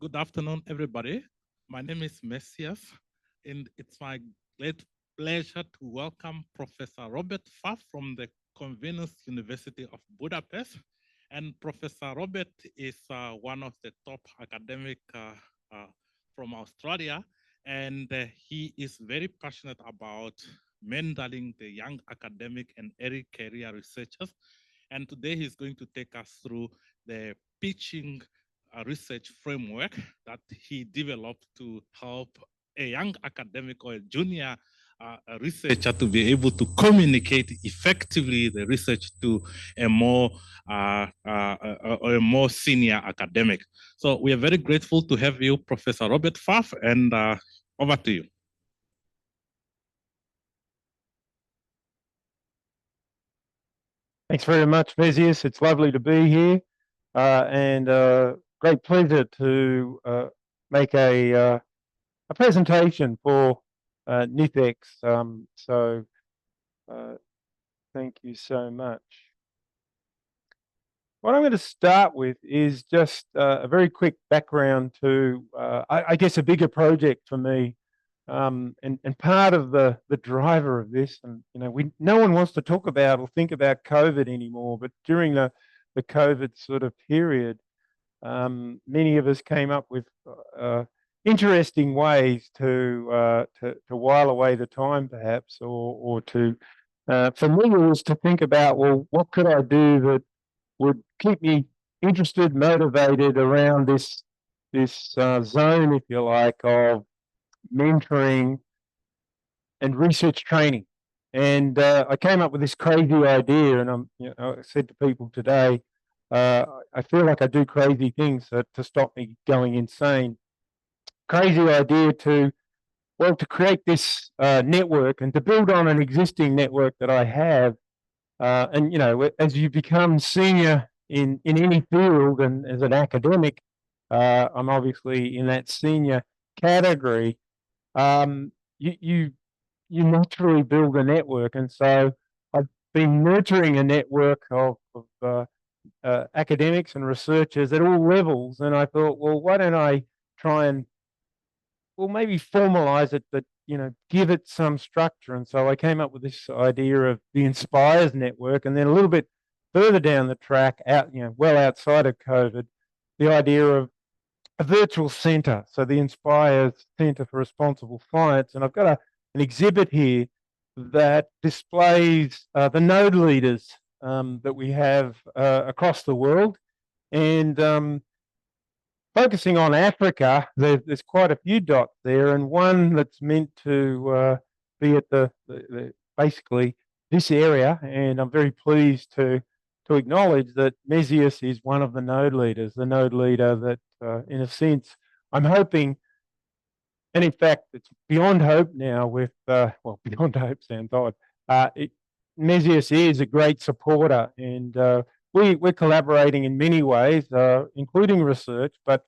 Good afternoon, everybody. My name is NITheCS, and it's my great pleasure to welcome Professor Robert Faff from the Corvinus University of Budapest. And Professor Robert is one of the top academic from Australia, and he is very passionate about mentoring the young academic and early career researchers. And today he's going to take us through the pitching research framework that he developed to help a young academic or a junior researcher to be able to communicate effectively the research to a more senior academic. So we are very grateful to have you, Professor Robert Faff, and over to you. Thanks very much, NITheCS. It's lovely to be here, and great pleasure to make a presentation for NITheCS. Thank you so much. What I'm going to start with is just a very quick background to, I guess, a bigger project for me. And part of the driver of this, and no one wants to talk about or think about COVID anymore, but during the COVID sort of period, many of us came up with interesting ways to while away the time, perhaps, or to for me it was to think about, well, what could I do that would keep me interested, motivated around this zone, if you like, of mentoring and research training. And I came up with this crazy idea, and I said to people today, I feel like I do crazy things to stop me going insane. Crazy idea to create this network and to build on an existing network that I have. And as you become senior in any field, and as an academic, I'm obviously in that senior category. You naturally build a network, and so I've been nurturing a network of academics and researchers at all levels, and I thought, well, why don't I try and maybe formalize it, but give it some structure. And so I came up with this idea of the Inspires network, and then a little bit further down the track, well outside of COVID, the idea of a virtual center, so the Inspires Center for Responsible Science. And I've got an exhibit here that displays the node leaders that we have across the world. And focusing on Africa, there's quite a few dots there, and one that's meant to be at the basically this area. And I'm very pleased to acknowledge that NITheCS is one of the node leaders, the node leader that, in a sense, I'm hoping, and in fact, it's beyond hope now with, well, beyond hope sounds odd. NITheCS is a great supporter, and we're collaborating in many ways, including research, but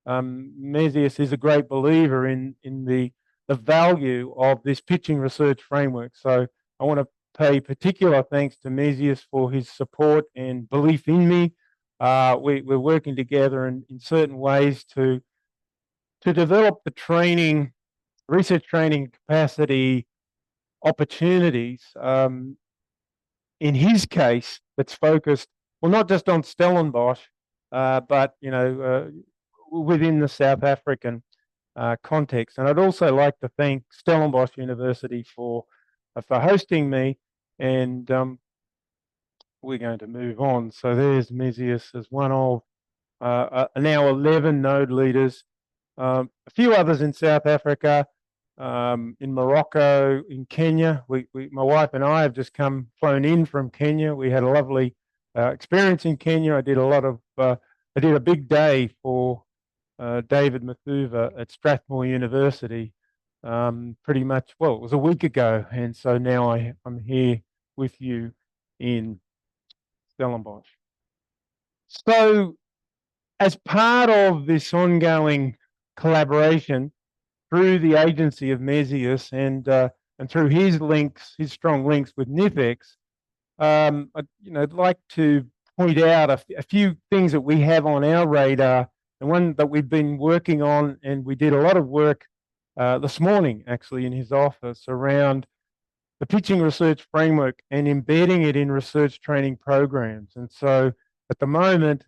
NITheCS is a great believer in the value of this pitching research framework. So I want to pay particular thanks to NITheCS for his support and belief in me. We're working together in certain ways to develop the training, research training capacity opportunities. In his case, that's focused, well, not just on Stellenbosch, but within the South African context. And I'd also like to thank Stellenbosch University for hosting me. And we're going to move on. So there's NITheCS as one of now 11 node leaders, a few others in South Africa, in Morocco, in Kenya. My wife and I have just flown in from Kenya. We had a lovely experience in Kenya. I did a big day for David Mathuva at Strathmore University. Pretty much, well, it was a week ago, and so now I'm here with you in Stellenbosch. So, as part of this ongoing collaboration through the agency of NITheCS and through his strong links with NITheCS, I'd like to point out a few things that we have on our radar and one that we've been working on, and we did a lot of work this morning actually in his office around the pitching research framework and embedding it in research training programs. And so at the moment,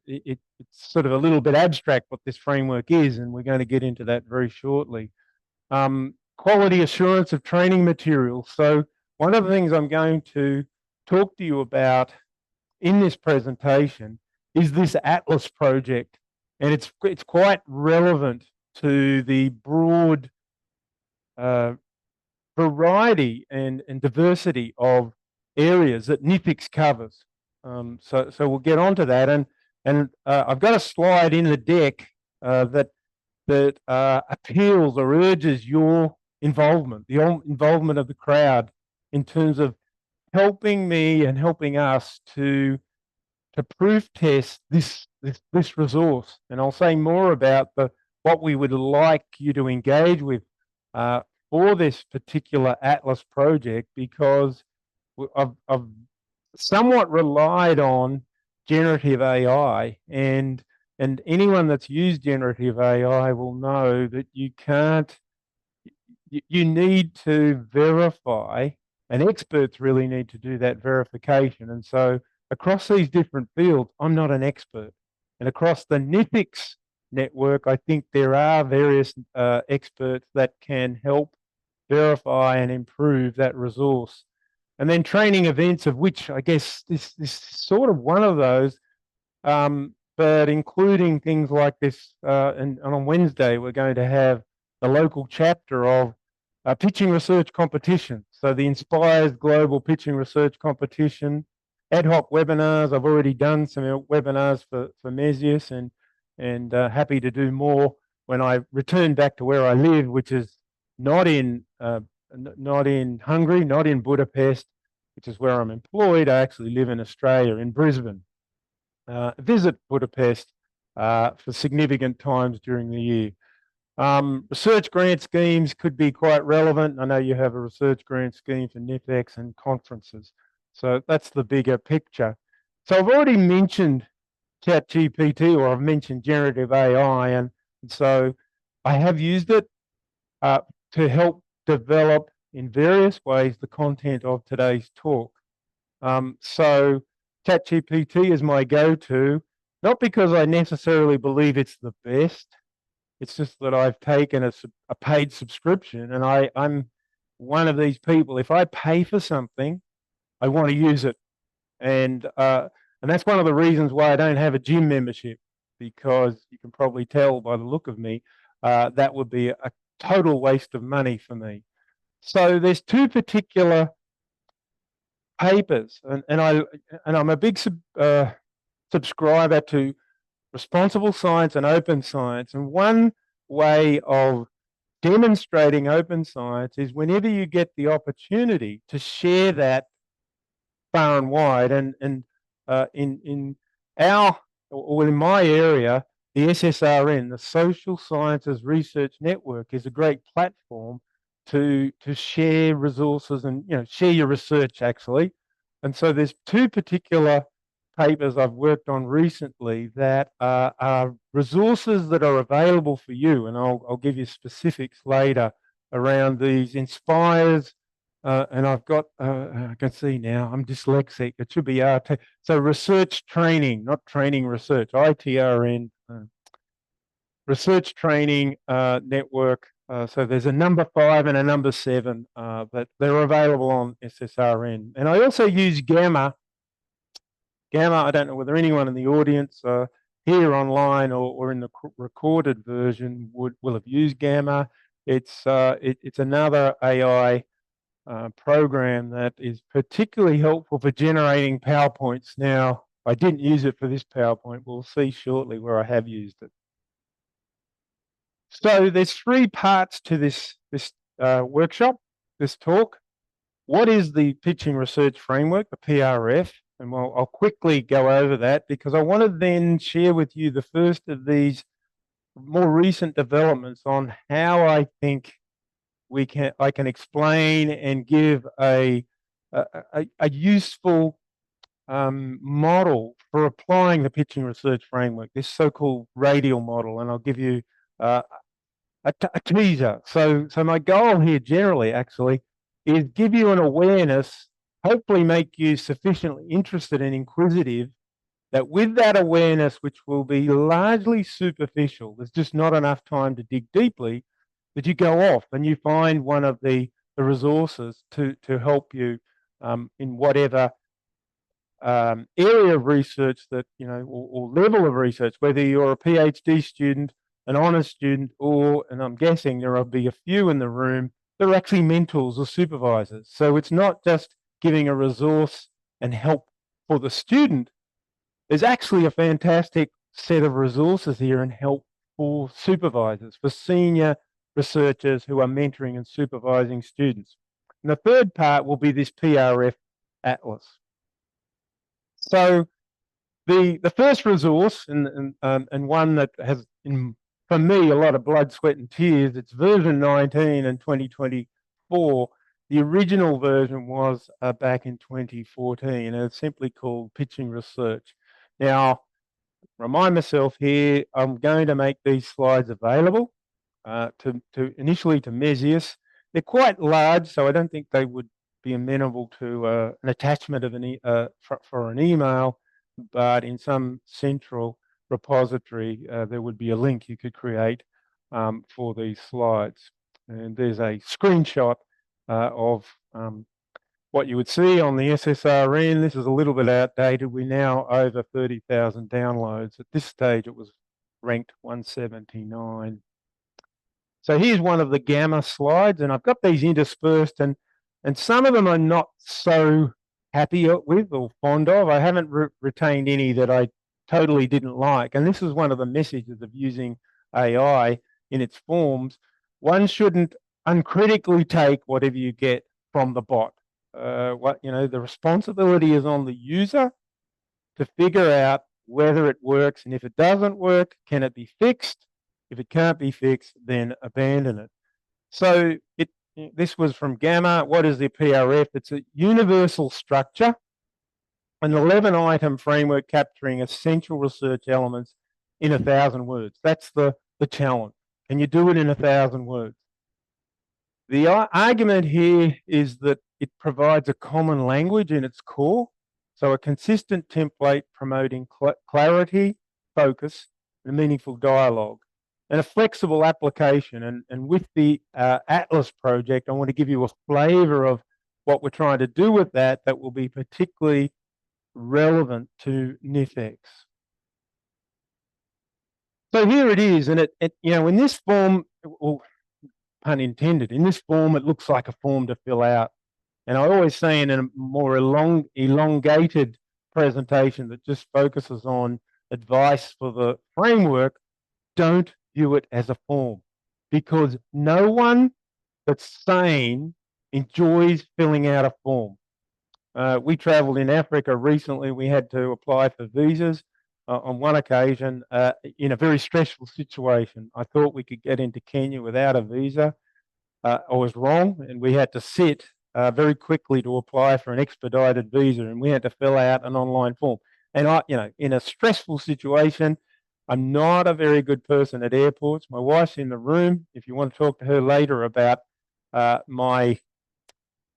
it's sort of a little bit abstract what this framework is, and we're going to get into that very shortly. Quality assurance of training materials. So one of the things I'm going to talk to you about in this presentation is this Atlas project, and it's quite relevant to the broad variety and diversity of areas that NITheCS covers. So we'll get onto that, and I've got a slide in the deck that appeals or urges your involvement, the involvement of the crowd, in terms of helping me and helping us to proof test this resource. And I'll say more about what we would like you to engage with for this particular Atlas project, because I've somewhat relied on generative AI, and anyone that's used generative AI will know that you need to verify, and experts really need to do that verification. And so across these different fields, I'm not an expert. And across the NITheCS network, I think there are various experts that can help verify and improve that resource. And then training events, of which I guess this is sort of one of those, but including things like this. And on Wednesday, we're going to have the local chapter of pitching research competition. So the Inspires Global Pitching Research Competition, ad hoc webinars. I've already done some webinars for Mesius, and happy to do more when I return back to where I live, which is not in Hungary, not in Budapest, which is where I'm employed. I actually live in Australia, in Brisbane. Visit Budapest for significant times during the year. Research grant schemes could be quite relevant. I know you have a research grant scheme for NITheCS and conferences. So that's the bigger picture. So I've already mentioned ChatGPT, or I've mentioned generative AI, and so I have used it to help develop in various ways the content of today's talk. So ChatGPT is my go-to, not because I necessarily believe it's the best. It's just that I've taken a paid subscription, and I'm one of these people. If I pay for something, I want to use it, and that's one of the reasons why I don't have a gym membership, because you can probably tell by the look of me that would be a total waste of money for me. So there's two particular papers, and I'm a big subscriber to responsible science and open science. And one way of demonstrating open science is whenever you get the opportunity to share that far and wide. And in my area, the SSRN, the Social Sciences Research Network, is a great platform to share resources and share your research actually. And so there's two particular papers I've worked on recently that are resources that are available for you, and I'll give you specifics later around these. Inspires, and I've got, I can see now, I'm dyslexic, it should be RT. So research training, not training research, ITRN, research training network. So there's a number 5 and a number 7, but they're available on SSRN. And I also use Gamma. I don't know whether anyone in the audience here online or in the recorded version will have used Gamma. It's another AI program that is particularly helpful for generating PowerPoints. Now, I didn't use it for this PowerPoint. We'll see shortly where I have used it. So there's 3 parts to this workshop, this talk. What is the Pitching Research Framework, the PRF? And I'll quickly go over that, because I want to then share with you the first of these more recent developments on how I think I can explain and give a useful model for applying the pitching research framework, this so-called radial model, and I'll give you a teaser. So my goal here generally actually is give you an awareness, hopefully make you sufficiently interested and inquisitive that with that awareness, which will be largely superficial, there's just not enough time to dig deeply, that you go off and you find one of the resources to help you in whatever area of research that, you know, or level of research, whether you're a PhD student, an honours student, or, and I'm guessing there will be a few in the room, they're actually mentors or supervisors. So it's not just giving a resource and help for the student. There's actually a fantastic set of resources here and help for supervisors, for senior researchers who are mentoring and supervising students. And the third part will be this PRF Atlas. So the first resource and one that has, for me, a lot of blood, sweat and tears, it's version 19 in 2024. The original version was back in 2014, and it's simply called Pitching Research. Now, remind myself here, I'm going to make these slides available initially to NITheCS. They're quite large, so I don't think they would be amenable to an attachment of for an email, but in some central repository, there would be a link you could create for these slides. And there's a screenshot of what you would see on the SSRN. This is a little bit outdated. We're now over 30,000 downloads. At this stage, it was ranked 179. So here's one of the gamma slides, and I've got these interspersed, and some of them I'm not so happy with or fond of. I haven't retained any that I totally didn't like. And this is one of the messages of using AI in its forms. One shouldn't uncritically take whatever you get from the bot. The responsibility is on the user to figure out whether it works, and if it doesn't work, can it be fixed? If it can't be fixed, then abandon it. So this was from Gamma. What is the PRF? It's a universal structure, an 11-item framework capturing essential research elements in 1,000 words. That's the challenge. Can you do it in 1,000 words? The argument here is that it provides a common language in its core, so a consistent template promoting clarity, focus, and meaningful dialogue, and a flexible application. And with the Atlas project, I want to give you a flavor of what we're trying to do with that will be particularly relevant to NITheCS. So here it is, and in this form, well, pun intended, in this form, it looks like a form to fill out. And I always say in a more elongated presentation that just focuses on advice for the framework, don't view it as a form, because no one that's sane enjoys filling out a form. We traveled in Africa recently. We had to apply for visas on one occasion in a very stressful situation. I thought we could get into Kenya without a visa. I was wrong, and we had to sit very quickly to apply for an expedited visa, and we had to fill out an online form. And in a stressful situation, I'm not a very good person at airports. My wife's in the room. If you want to talk to her later about my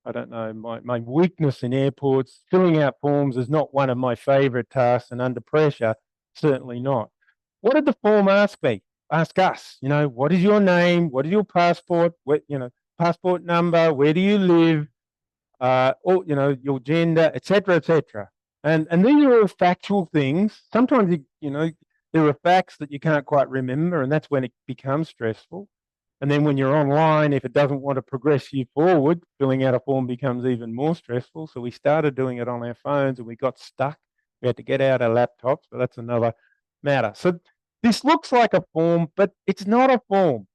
weakness in airports, filling out forms is not one of my favorite tasks, and under pressure, certainly not. What did the form ask me? Ask us, what is your name? What is your passport? Passport number, where do you live? Your gender, etc., etc. And these are all factual things. Sometimes, there are facts that you can't quite remember, and that's when it becomes stressful. And then when you're online, if it doesn't want to progress you forward, filling out a form becomes even more stressful. So we started doing it on our phones, and we got stuck. We had to get out our laptops, but that's another matter. So this looks like a form, but it's not a form.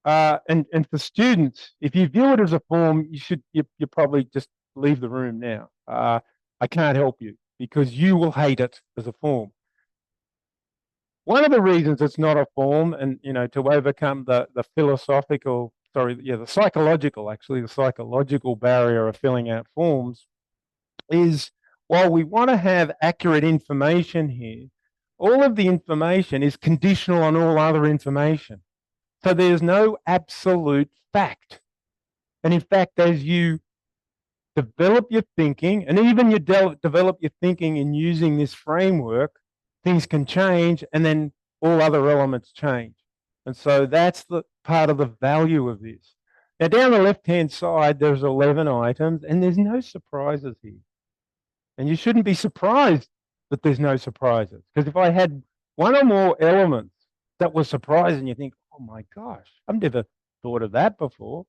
And for students, if you view it as a form, you probably just leave the room now. I can't help you because you will hate it as a form. One of the reasons it's not a form, and to overcome the psychological barrier of filling out forms, is while we want to have accurate information here, all of the information is conditional on all other information. So there's no absolute fact. And in fact, as you develop your thinking, and even you develop your thinking in using this framework, things can change, and then all other elements change. And so that's the part of the value of this. Now, down the left-hand side, there's 11 items, and there's no surprises here. And you shouldn't be surprised that there's no surprises, because if I had one or more elements that were surprising, you think, oh my gosh, I've never thought of that before.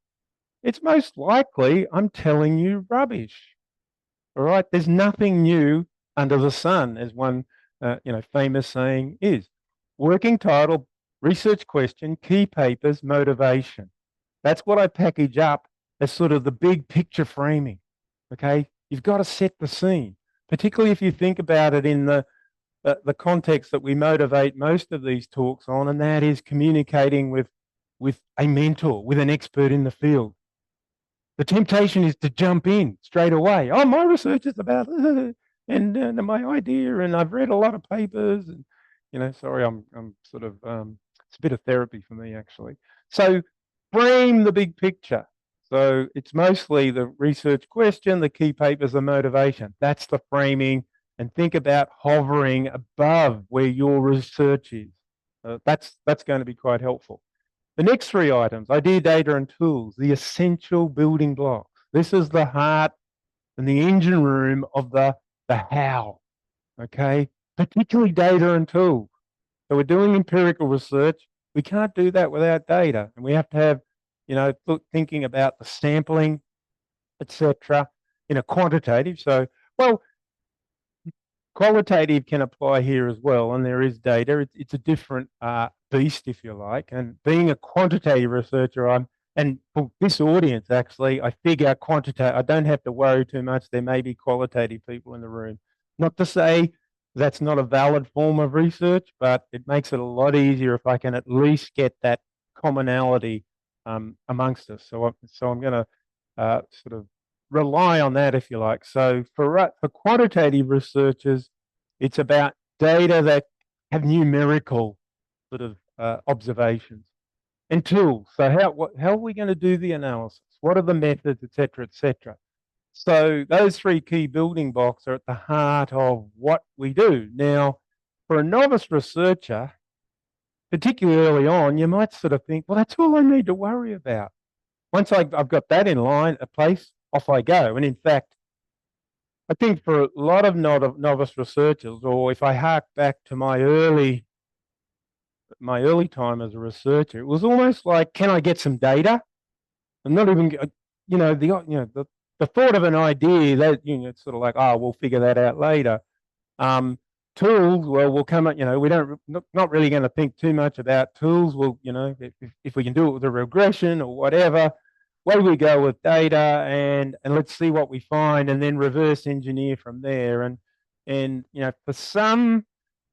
It's most likely I'm telling you rubbish. All right, there's nothing new under the sun, as one famous saying is. Working title, research question, key papers, motivation. That's what I package up as sort of the big picture framing. Okay, you've got to set the scene, particularly if you think about it in the context that we motivate most of these talks on, and that is communicating with a mentor, with an expert in the field. The temptation is to jump in straight away. Oh, my research is about and my idea, and I've read a lot of papers, and sorry, I'm sort of it's a bit of therapy for me actually. So frame the big picture. So it's mostly the research question, the key papers, the motivation. That's the framing, and think about hovering above where your research is. That's going to be quite helpful. The next three items, idea, data, and tools, the essential building blocks. This is the heart and the engine room of the how, okay? Particularly data and tools. So we're doing empirical research. We can't do that without data. And we have to have, thinking about the sampling, etc. in a quantitative. So, well, qualitative can apply here as well, and there is data. It's a different beast, if you like. And being a quantitative researcher, and for this audience, actually, I figure quantitative, I don't have to worry too much. There may be qualitative people in the room. Not to say that's not a valid form of research, but it makes it a lot easier if I can at least get that commonality amongst us. So I'm going to sort of rely on that, if you like. So for quantitative researchers, it's about data that have numerical sort of observations and tools. So how are we going to do the analysis? What are the methods, et cetera, et cetera? So those three key building blocks are at the heart of what we do. Now, for a novice researcher, particularly early on, you might sort of think, well, that's all I need to worry about. Once I've got that in line, a place, off I go. And in fact, I think for a lot of novice researchers, or if I hark back to my early time as a researcher, it was almost like, can I get some data? I'm not even, the thought of an idea that, it's sort of like, oh, we'll figure that out later. Tools, well, we'll come up, we not really going to think too much about tools. We'll, if we can do it with a regression or whatever, where we go with data, and let's see what we find, and then reverse engineer from there. And for some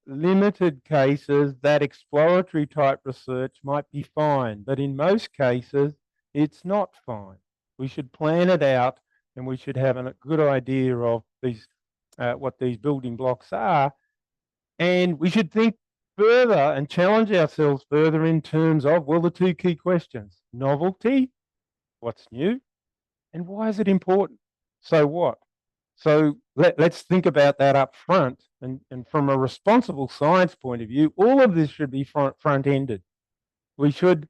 limited cases, that exploratory type research might be fine, but in most cases, it's not fine. We should plan it out, and we should have a good idea of these what these building blocks are, and we should think further and challenge ourselves further in terms of, well, the two key questions: novelty, what's new, and why is it important? So what? So let's think about that up front. And from a responsible science point of view, all of this should be front-ended. We should,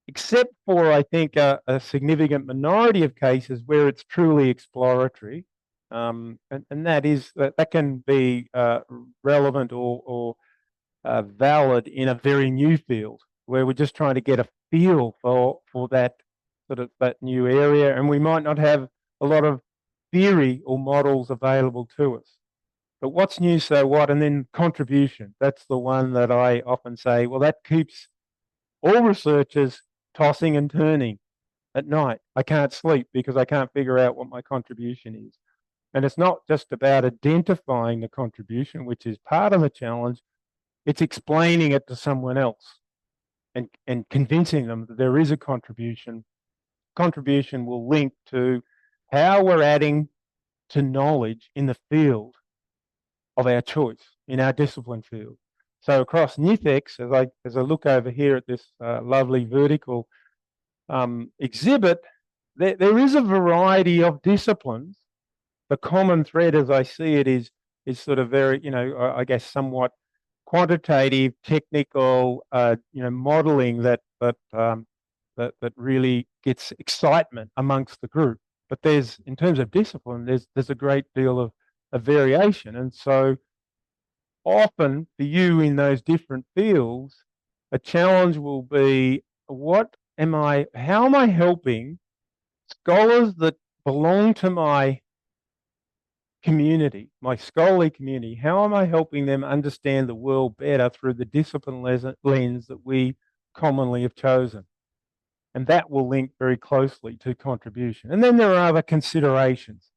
except for, I think, a significant minority of cases where it's truly exploratory, and that can be relevant or valid in a very new field, where we're just trying to get a feel for that sort of that new area, and we might not have a lot of theory or models available to us. But what's new, so what? And then contribution. That's the one that I often say, well, that keeps all researchers tossing and turning at night. I can't sleep because I can't figure out what my contribution is. And it's not just about identifying the contribution, which is part of the challenge. It's explaining it to someone else and convincing them that there is a contribution. Contribution will link to how we're adding to knowledge in the field of our choice, in our discipline field. So across NITheCS, as I look over here at this lovely vertical exhibit, there is a variety of disciplines. The common thread, as I see it, is sort of very, I guess, somewhat quantitative, technical, modeling that really gets excitement amongst the group. But in terms of discipline, there's a great deal of variation, and so often for you in those different fields, a challenge will be how am I helping scholars that belong to my community, my scholarly community, how am I helping them understand the world better through the discipline lens that we commonly have chosen? And that will link very closely to contribution. And then there are other considerations.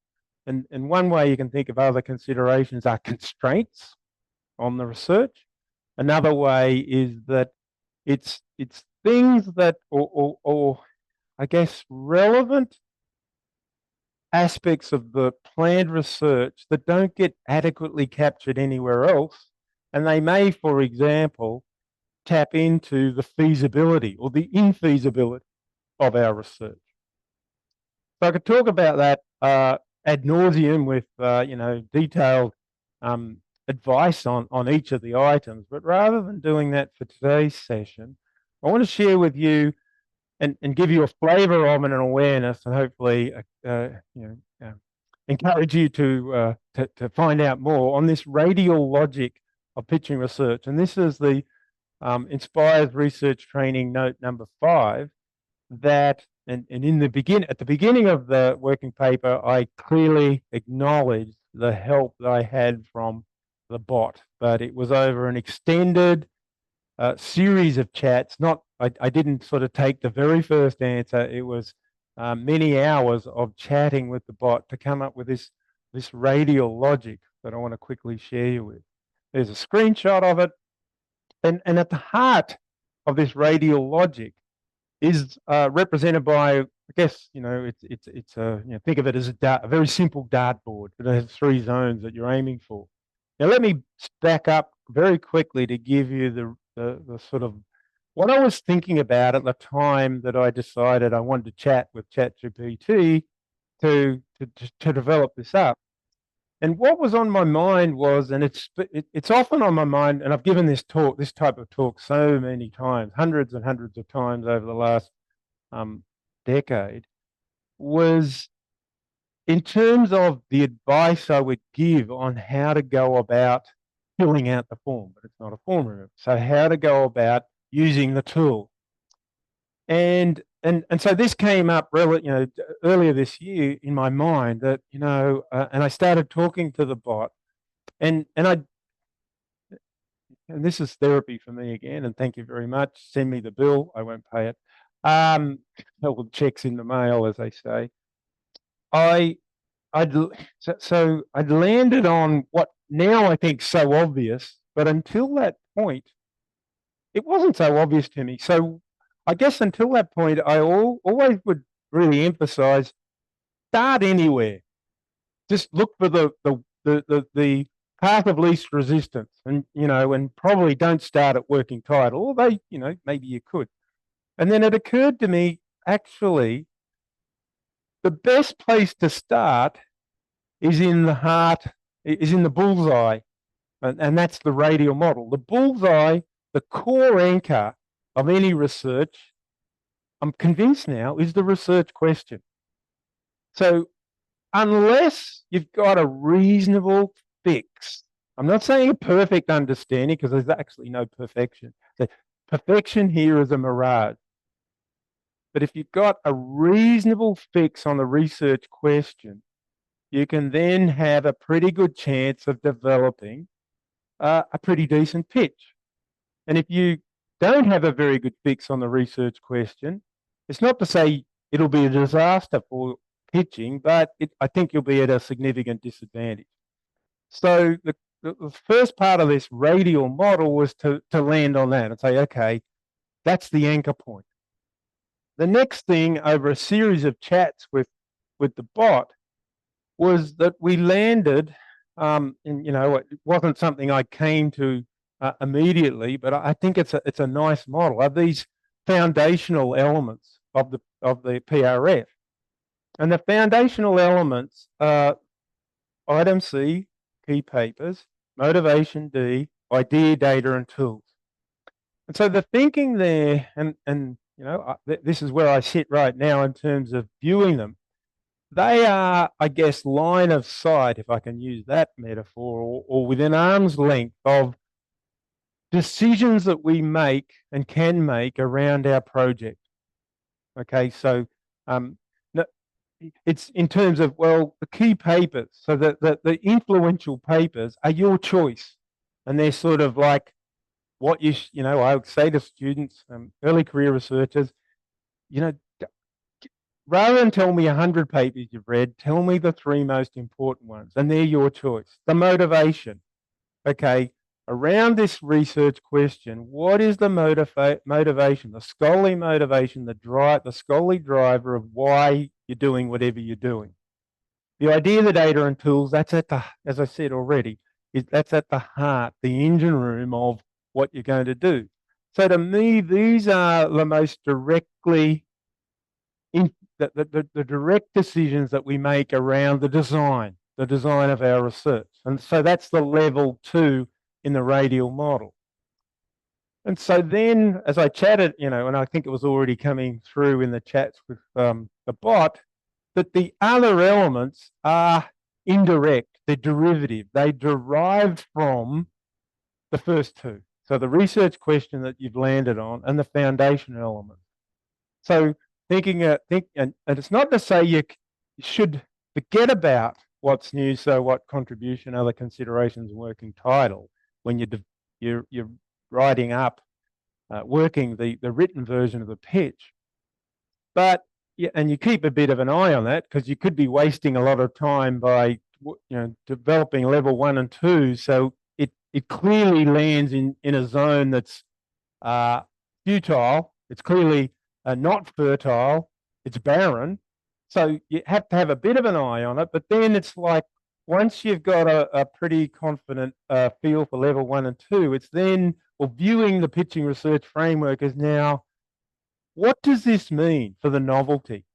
And one way you can think of other considerations are constraints on the research. Another way is that it's things that, or I guess, relevant aspects of the planned research that don't get adequately captured anywhere else. And they may, for example, tap into the feasibility or the infeasibility of our research. So I could talk about that ad nauseum with, detailed advice on each of the items. But rather than doing that for today's session, I want to share with you and give you a flavor of and an awareness, and hopefully, encourage you to find out more on this radial logic of pitching research. And this is the Inspires Research Training note number 5. That and at the beginning of the working paper, I clearly acknowledged the help that I had from the bot, but it was over an extended series of chats. I didn't sort of take the very first answer. It was many hours of chatting with the bot to come up with this radial logic that I want to quickly share you with. There's a screenshot of it, and at the heart of this radial logic is represented by, I guess, it's think of it as a very simple dartboard that has 3 zones that you're aiming for. Now, let me back up very quickly to give you the sort of what I was thinking about at the time that I decided I wanted to chat with ChatGPT to develop this up. And what was on my mind was, and it's often on my mind, and I've given this type of talk so many times, hundreds and hundreds of times over the last decade, was in terms of the advice I would give on how to go about filling out the form, but it's not a form, remember. So how to go about using the tool. And so this came up earlier this year in my mind that, and I started talking to the bot, and this is therapy for me again, and thank you very much. Send me the bill, I won't pay it. Well, checks in the mail, as they say. I'd landed on what now I think so obvious, but until that point, it wasn't so obvious to me. So I guess until that point, I always would really emphasize, start anywhere. Just look for the path of least resistance, and and probably don't start at working title, although maybe you could. And then it occurred to me, actually, the best place to start is in the heart, is in the bullseye, and that's the radial model. The bullseye, the core anchor of any research, I'm convinced now, is the research question. So unless you've got a reasonable fix, I'm not saying a perfect understanding, because there's actually no perfection. The perfection here is a mirage. But if you've got a reasonable fix on the research question, you can then have a pretty good chance of developing a pretty decent pitch. And if you don't have a very good fix on the research question, it's not to say it'll be a disaster for pitching, but I think you'll be at a significant disadvantage. So the first part of this radial model was to land on that and say, okay, that's the anchor point. The next thing, over a series of chats with the bot, was that we landed, and it wasn't something I came to immediately, but I think it's a nice model of these foundational elements of the PRF. And the foundational elements are item C, key papers, motivation D, idea, data, and tools. And so the thinking there, and this is where I sit right now in terms of viewing them. They are, I guess, line of sight, if I can use that metaphor, or within arm's length of decisions that we make and can make around our project. Okay, so it's in terms of, well, the key papers, so that the influential papers are your choice, and they're sort of like what I would say to students, early career researchers, rather than tell me 100 papers you've read, tell me the 3 most important ones, and they're your choice. The motivation, okay, around this research question, what is the motivation, the scholarly motivation, the scholarly driver of why you're doing whatever you're doing? The idea, the data, and tools, that's at the, as I said already, that's at the heart, the engine room of what you're going to do. So to me, these are the most directly the direct decisions that we make around the design of our research. And so that's the level 2 in the radial model. And so then, as I chatted, and I think it was already coming through in the chats with the bot, that the other elements are indirect, they're derivative, they derive from the first 2. So the research question that you've landed on and the foundation element. So and it's not to say you should forget about what's new, so what, contribution, other considerations, working title, when you're writing up, working the written version of the pitch. But and you keep a bit of an eye on that, because you could be wasting a lot of time by developing level 1 and 2. So it clearly lands in a zone that's futile. It's clearly not fertile, it's barren. So you have to have a bit of an eye on it, but then it's like, once you've got a pretty confident feel for level 1 and 2, it's then, viewing the pitching research framework is now, what does this mean for the novelty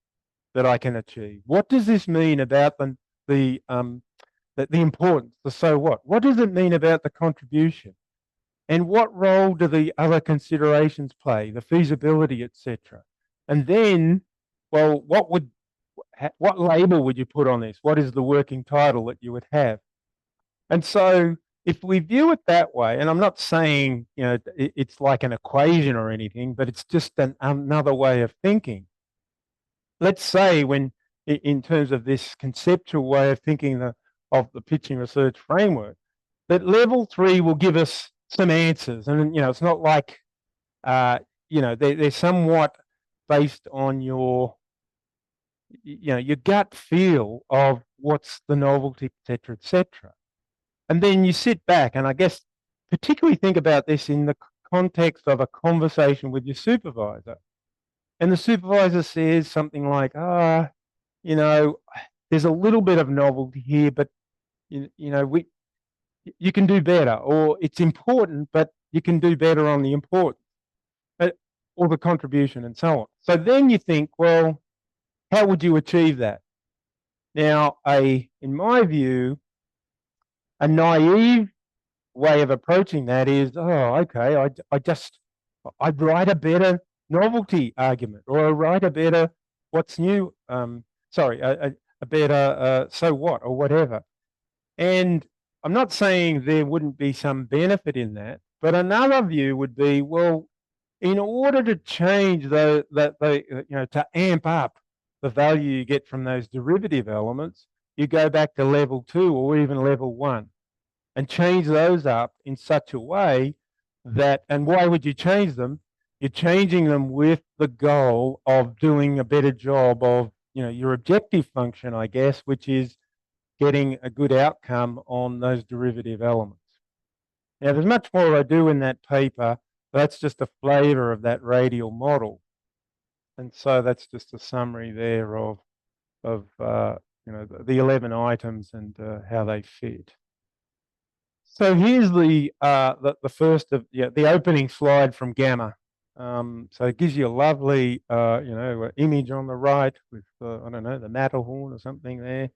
that I can achieve? What does this mean about the importance, the so what? What does it mean about the contribution? And what role do the other considerations play, the feasibility, etc.? And then, well, what label would you put on this? What is the working title that you would have? And so if we view it that way, and I'm not saying it's like an equation or anything, but it's just another way of thinking. Let's say, when in terms of this conceptual way of thinking of the pitching research framework, that level 3 will give us some answers, and it's not like they're somewhat based on your gut feel of what's the novelty, etc. And then you sit back, and I guess particularly think about this in the context of a conversation with your supervisor, and the supervisor says something like, there's a little bit of novelty here, but you can do better, or it's important, but you can do better on the importance, or the contribution, and so on. So then you think, well, how would you achieve that? Now, in my view, a naive way of approaching that is, okay, I'd write a better novelty argument, or I write a better what's new, a better so what, or whatever. And I'm not saying there wouldn't be some benefit in that, but another view would be, well, in order to change to amp up the value you get from those derivative elements, you go back to level 2 or even level 1 and change those up in such a way that, and why would you change them? You're changing them with the goal of doing a better job of, your objective function, I guess, which is getting a good outcome on those derivative elements. Now, there's much more I do in that paper, but that's just a flavor of that radial model. And so that's just a summary there of the 11 items and how they fit. So here's the first of the opening slide from Gamma. So it gives you a lovely image on the right with I don't know, the Matterhorn or something there.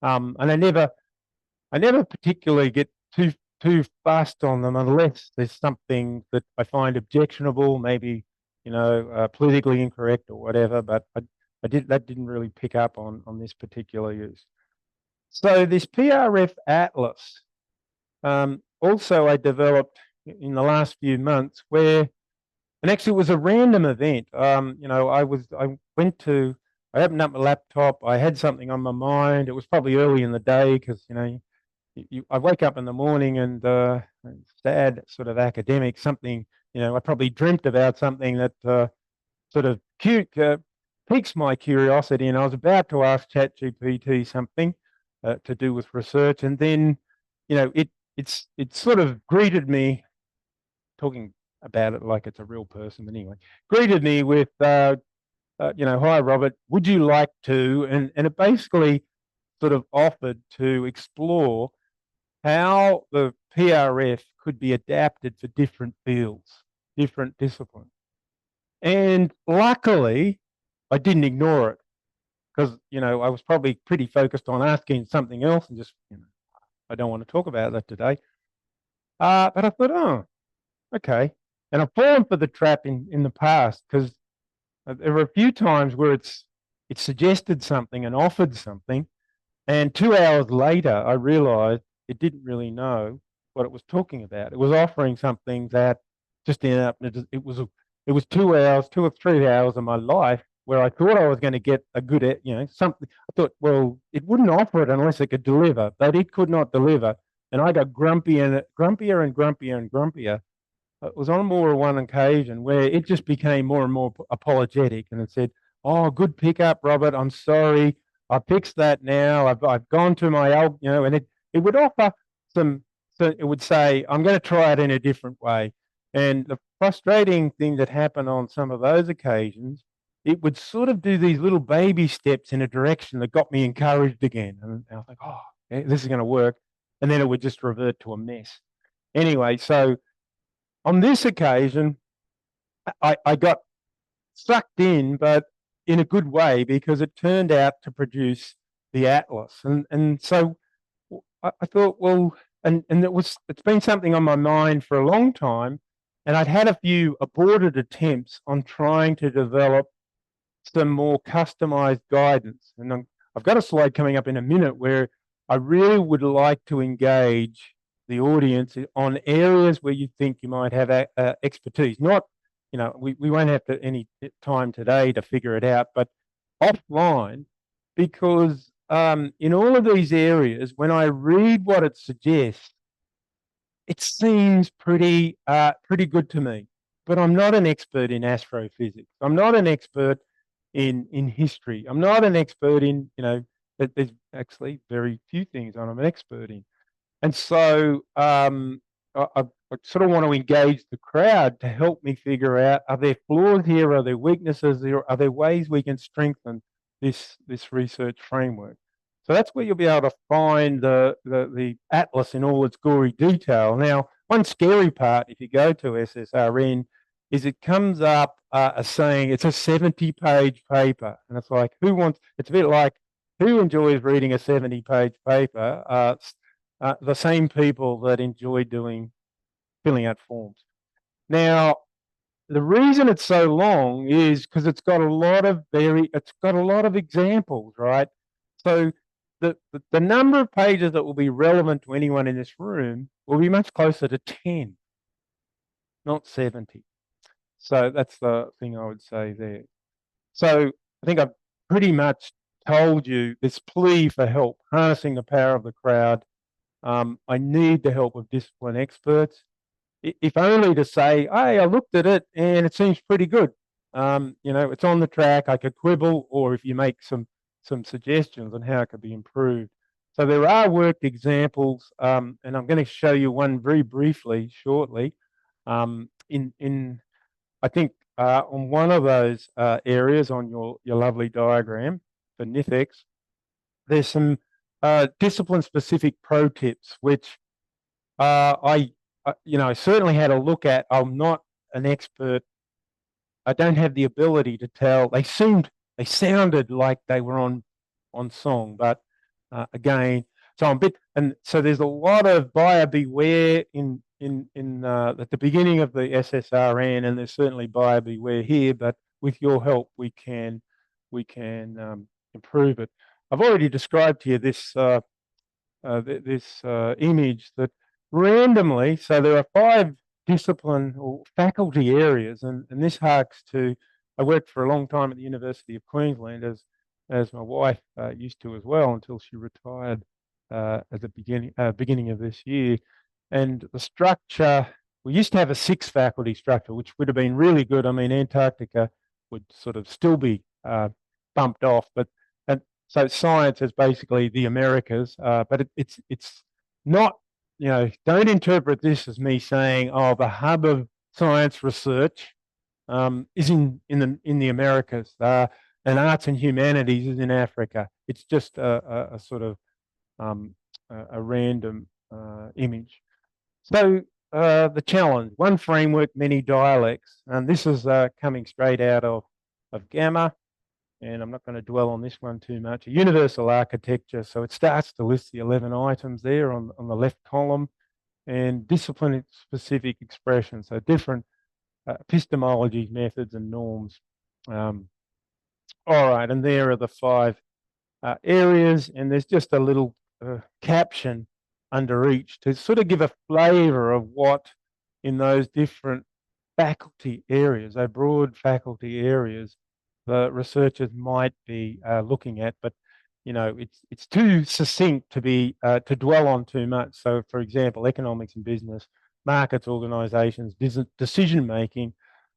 And I never particularly get too fussed on them unless there's something that I find objectionable, maybe politically incorrect or whatever. But that didn't really pick up on this particular use. So this PRF Atlas, also I developed in the last few months and actually it was a random event. I opened up my laptop, I had something on my mind. It was probably early in the day because, I wake up in the morning and sad sort of academic, something, I probably dreamt about something that sort of piques my curiosity. And I was about to ask ChatGPT something to do with research. And then, it sort of greeted me, talking about it like it's a real person, but anyway, greeted me with, hi, Robert, would you like to? And it basically sort of offered to explore how the PRF could be adapted for different fields, different disciplines. And luckily, I didn't ignore it because, I was probably pretty focused on asking something else and just, I don't want to talk about that today. But I thought, oh, okay. And I've fallen for the trap in the past because there were a few times where it suggested something and offered something. And 2 hours later, I realized it didn't really know what it was talking about. It was offering something that just ended up, it was 2 hours, 2 or 3 hours of my life where I thought I was going to get a good, something. I thought, well, it wouldn't offer it unless it could deliver, but it could not deliver. And I got grumpier and grumpier. It was on more than one occasion where it just became more and more apologetic, and it said, "Oh, good pickup, Robert. I'm sorry. I fixed that now. I've gone to my old, and it would offer some. So it would say, I'm going to try it in a different way." And the frustrating thing that happened on some of those occasions, it would sort of do these little baby steps in a direction that got me encouraged again. And I was like, oh, this is going to work. And then it would just revert to a mess. Anyway, so on this occasion, I got sucked in, but in a good way, because it turned out to produce the Atlas. And so I thought, well, and it's been something on my mind for a long time. And I'd had a few aborted attempts on trying to develop some more customized guidance. And I've got a slide coming up in a minute where I really would like to engage the audience on areas where you think you might have expertise. Not, we won't have any time today to figure it out, but offline, because in all of these areas, when I read what it suggests, it seems pretty good to me. But I'm not an expert in astrophysics. I'm not an expert in history. I'm not an expert in, there's actually very few things I'm an expert in. And so I sort of want to engage the crowd to help me figure out, are there flaws here? Are there weaknesses there? Are there ways we can strengthen this research framework? So that's where you'll be able to find the Atlas in all its gory detail. Now, one scary part, if you go to SSRN, is it comes up as saying it's a 70-page paper. And it's like, it's a bit like, who enjoys reading a 70-page paper? The same people that enjoy filling out forms. Now, the reason it's so long is because it's got a lot of examples, right? So the number of pages that will be relevant to anyone in this room will be much closer to 10, not 70. So that's the thing I would say there. So I think I've pretty much told you this plea for help, harnessing the power of the crowd. I need the help of discipline experts, if only to say, hey, I looked at it and it seems pretty good. It's on the track. I could quibble, or if you make some suggestions on how it could be improved. So there are worked examples, and I'm going to show you one very briefly shortly. I think on one of those areas on your lovely diagram for NITheCS, there's some discipline-specific pro tips, which I certainly had a look at. I'm not an expert. I don't have the ability to tell. They sounded like they were on song, but again, so I'm a bit, and so there's a lot of buyer beware in at the beginning of the SSRN, and there's certainly buyer beware here. But with your help, we can improve it. I've already described to you this image that randomly, so there are 5 discipline or faculty areas, and this harks to, I worked for a long time at the University of Queensland, as my wife used to as well, until she retired at the beginning of this year. And the structure, we used to have a 6 faculty structure, which would have been really good. I mean, Antarctica would sort of still be bumped off, but so science is basically the Americas, but it's not, don't interpret this as me saying, oh, the hub of science research is in the Americas, and arts and humanities is in Africa. It's just a sort of a random image. So the challenge: one framework, many dialects, and this is coming straight out of Gamma. And I'm not going to dwell on this one too much. A universal architecture. So it starts to list the 11 items there on the left column, and discipline-specific expressions. So different epistemologies, methods, and norms. All right, and there are the 5 areas, and there's just a little caption under each to sort of give a flavour of what in those different faculty areas, those broad faculty areas, the researchers might be looking at, but it's too succinct to be to dwell on too much. So, for example, economics and business, markets, organisations, decision making,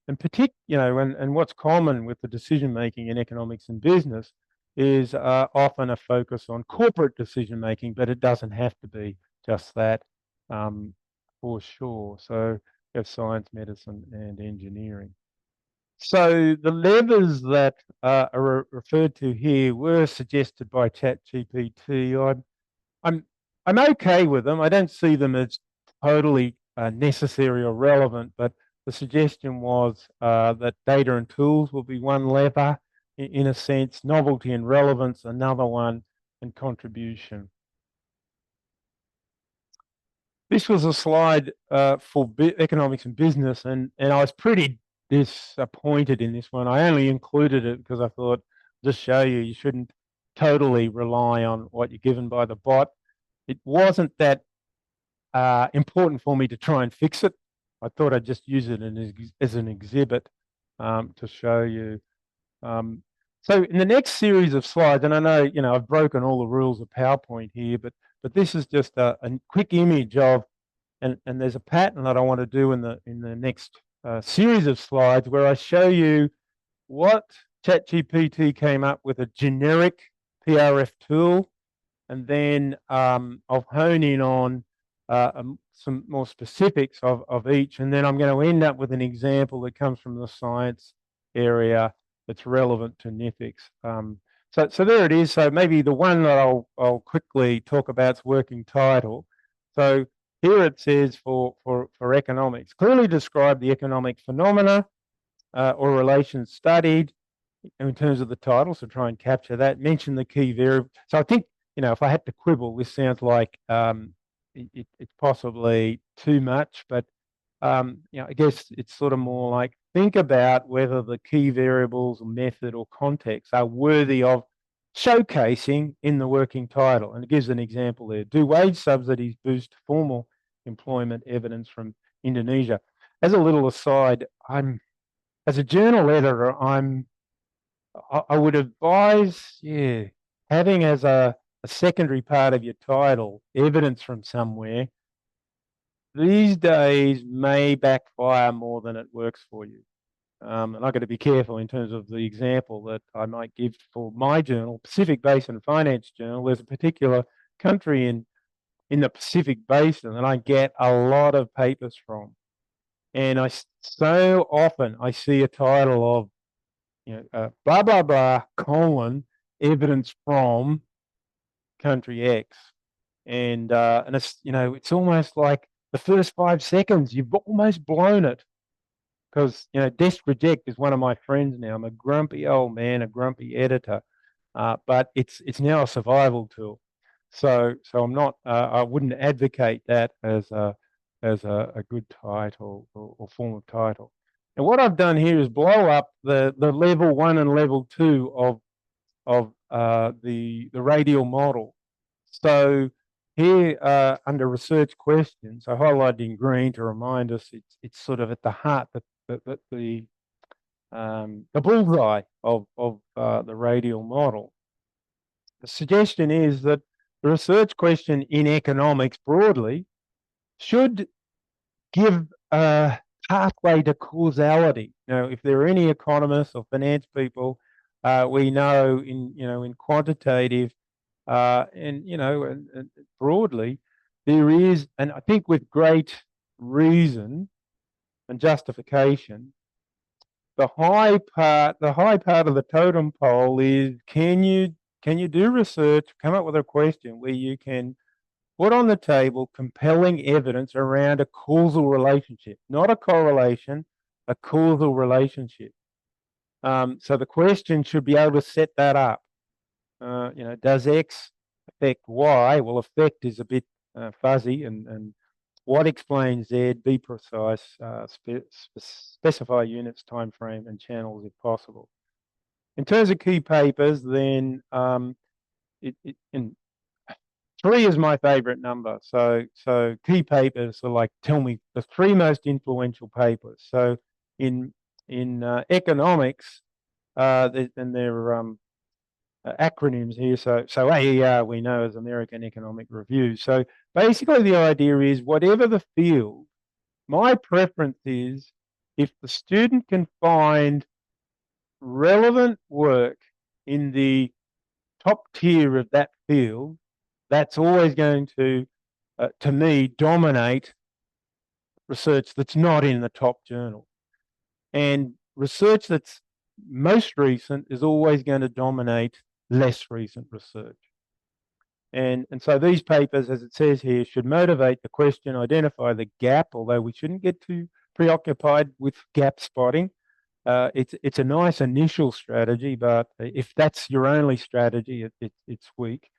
and and what's common with the decision making in economics and business is often a focus on corporate decision making, but it doesn't have to be just that, for sure. So, you have science, medicine, and engineering. So the levers that are referred to here were suggested by ChatGPT. I'm okay with them. I don't see them as totally necessary or relevant, but the suggestion was that data and tools will be one lever in a sense, novelty and relevance another one, and contribution. This was a slide for economics and business, and I was pretty disappointed in this one. I only included it because I thought, just show you shouldn't totally rely on what you're given by the bot. It wasn't that important for me to try and fix it. I thought I'd just use it as an exhibit to show you. So in the next series of slides, and I know I've broken all the rules of PowerPoint here, but this is just a quick image of, and there's a pattern that I want to do in the next series of slides where I show you what ChatGPT came up with, a generic PRF tool, and then I'll hone in on some more specifics of each, and then I'm going to end up with an example that comes from the science area that's relevant to NITheCS. So there it is. So maybe the one that I'll quickly talk about is working title. So here it says for economics, clearly describe the economic phenomena or relations studied in terms of the title. So try and capture that. Mention the key variable. So I think if I had to quibble, this sounds like it's possibly too much, but I guess it's sort of more like think about whether the key variables or method or context are worthy of showcasing in the working title. And it gives an example there. Do wage subsidies boost formal employment evidence from Indonesia? As a little aside, as a journal editor, I would advise, having as a secondary part of your title evidence from somewhere. These days may backfire more than it works for you. And I've got to be careful in terms of the example that I might give for my journal, Pacific Basin Finance Journal. There's a particular country in the Pacific Basin that I get a lot of papers from. And so often I see a title of, blah, blah, blah, evidence from, country X, and it's, you know, it's almost like the first 5 seconds you've almost blown it, because, you know, desk reject is one of my friends now. I'm a grumpy old man, a grumpy editor, but it's now a survival tool. So I'm not, I wouldn't advocate that as a good title or form of title. And what I've done here is blow up the level 1 and level 2 of the radial model. So here under research questions, I highlighted in green to remind us it's sort of at the heart, the bullseye of the radial model. The suggestion is that the research question in economics broadly should give a pathway to causality. Now, if there are any economists or finance people, we know in quantitative and broadly, there is, and I think with great reason and justification, the high part of the totem pole is, can you do research, come up with a question where you can put on the table compelling evidence around a causal relationship, not a correlation, a causal relationship. So the question should be able to set that up. Does X affect Y? Well, affect is a bit fuzzy, and what explains Z? Be precise, specify units, time frame, and channels if possible. In terms of key papers, then in 3 is my favorite number. So key papers are like, tell me the 3 most influential papers. So in economics, and they're acronyms here. So AER we know as American Economic Review. So basically the idea is, whatever the field, my preference is if the student can find relevant work in the top tier of that field, that's always going to me, dominate research that's not in the top journal. And research that's most recent is always going to dominate less recent research. And so these papers, as it says here, should motivate the question, identify the gap, although we shouldn't get too preoccupied with gap spotting. It's a nice initial strategy, but if that's your only strategy, it's weak.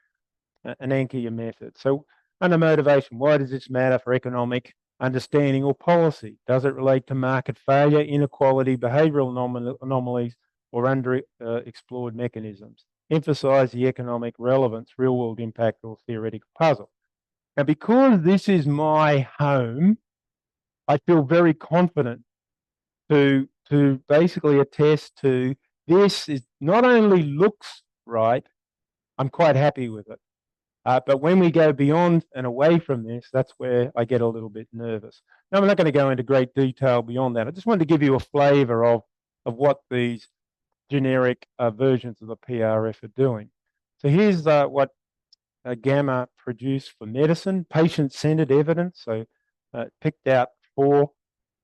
And anchor your method. So under motivation, why does this matter for economic understanding or policy? Does it relate to market failure, inequality, behavioral anomalies, or explored mechanisms? Emphasize the economic relevance, real world impact, or theoretical puzzle. And because this is my home, I feel very confident to basically attest to this is not only looks right, I'm quite happy with it. But when we go beyond and away from this, that's where I get a little bit nervous. Now, I'm not going to go into great detail beyond that. I just wanted to give you a flavor of what these generic versions of the PRF are doing. So here's what Gamma produced for medicine, patient-centered evidence. So picked out 4.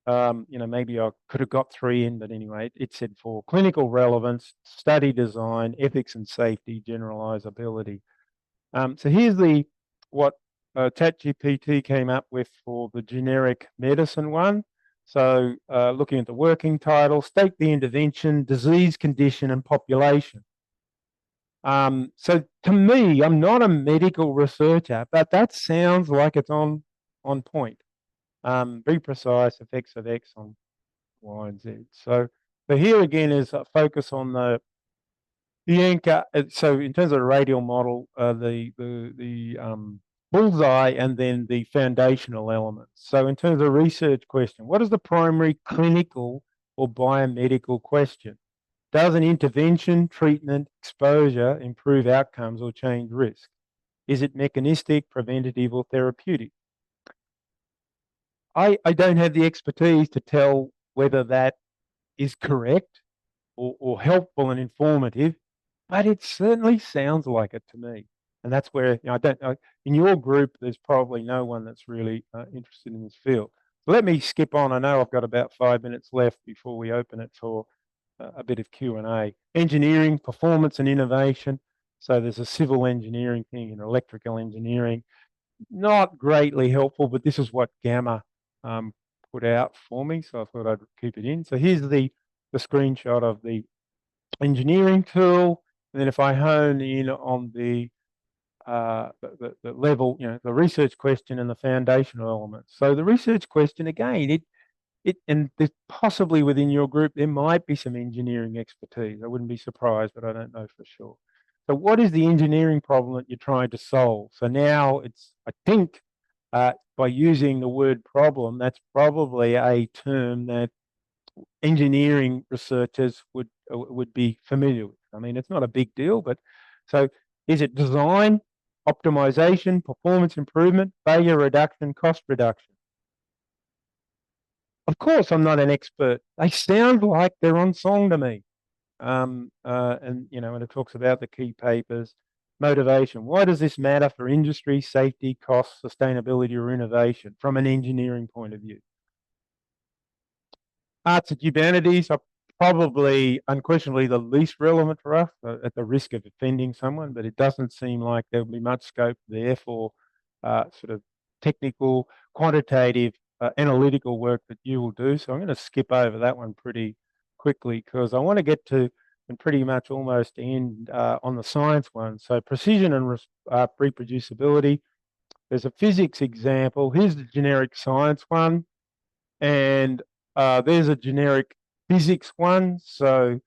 Maybe I could have got 3 in, but anyway, it said 4: clinical relevance, study design, ethics and safety, generalizability. So here's what ChatGPT came up with for the generic medicine one. So looking at the working title, state the intervention, disease condition, and population. So to me, I'm not a medical researcher, but that sounds like it's on point. Be precise, effects of X on Y and Z. So here again is a focus on the anchor. So in terms of the radial model, the bullseye and then the foundational elements. So in terms of research question, what is the primary clinical or biomedical question? Does an intervention, treatment, exposure improve outcomes or change risk? Is it mechanistic, preventative, or therapeutic? I don't have the expertise to tell whether that is correct or helpful and informative, but it certainly sounds like it to me. And that's where, in your group, there's probably no one that's really interested in this field. So let me skip on. I know I've got about 5 minutes left before we open it for a bit of Q&A. Engineering, performance and innovation. So there's a civil engineering thing and electrical engineering. Not greatly helpful, but this is what Gamma put out for me, so I thought I'd keep it in. So here's the screenshot of the engineering tool, and then if I hone in on the level, the research question and the foundational elements. So the research question, again, and possibly within your group, there might be some engineering expertise. I wouldn't be surprised, but I don't know for sure. So what is the engineering problem that you're trying to solve? So now I think, by using the word problem, that's probably a term that engineering researchers would be familiar with. I mean, it's not a big deal, but so is it design, optimization, performance improvement, failure reduction, cost reduction? Of course, I'm not an expert. They sound like they're on song to me. And when it talks about the key papers, motivation. Why does this matter for industry, safety, cost, sustainability, or innovation from an engineering point of view? Arts and humanities are probably unquestionably the least relevant for us, at the risk of offending someone, but it doesn't seem like there'll be much scope there for sort of technical, quantitative, analytical work that you will do. So I'm going to skip over that one pretty quickly because I want to get to and pretty much almost end on the science one. So precision and reproducibility. There's a physics example. Here's the generic science one. And there's a generic physics one. So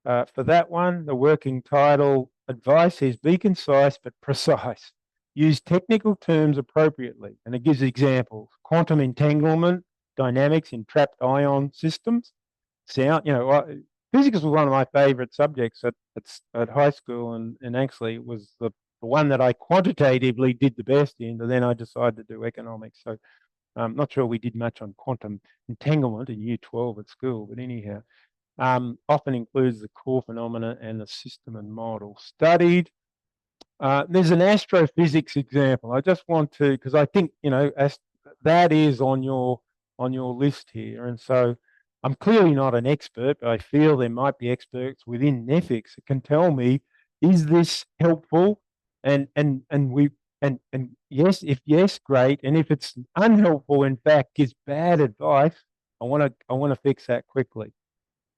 for that one, the working title advice is be concise but precise. Use technical terms appropriately. And it gives examples. Quantum entanglement, dynamics in trapped ion systems. Sound, physics was one of my favorite subjects at high school. And actually it was the one that I quantitatively did the best in. And then I decided to do economics. So I'm not sure we did much on quantum entanglement in year 12 at school, but anyhow, often includes the core phenomena and the system and model studied. There's an astrophysics example. I just want to, because I think, that is on your list here. And so I'm clearly not an expert, but I feel there might be experts within NITheCS that can tell me, is this helpful? And yes, if yes, great. And if it's unhelpful, in fact, gives bad advice, I want to fix that quickly.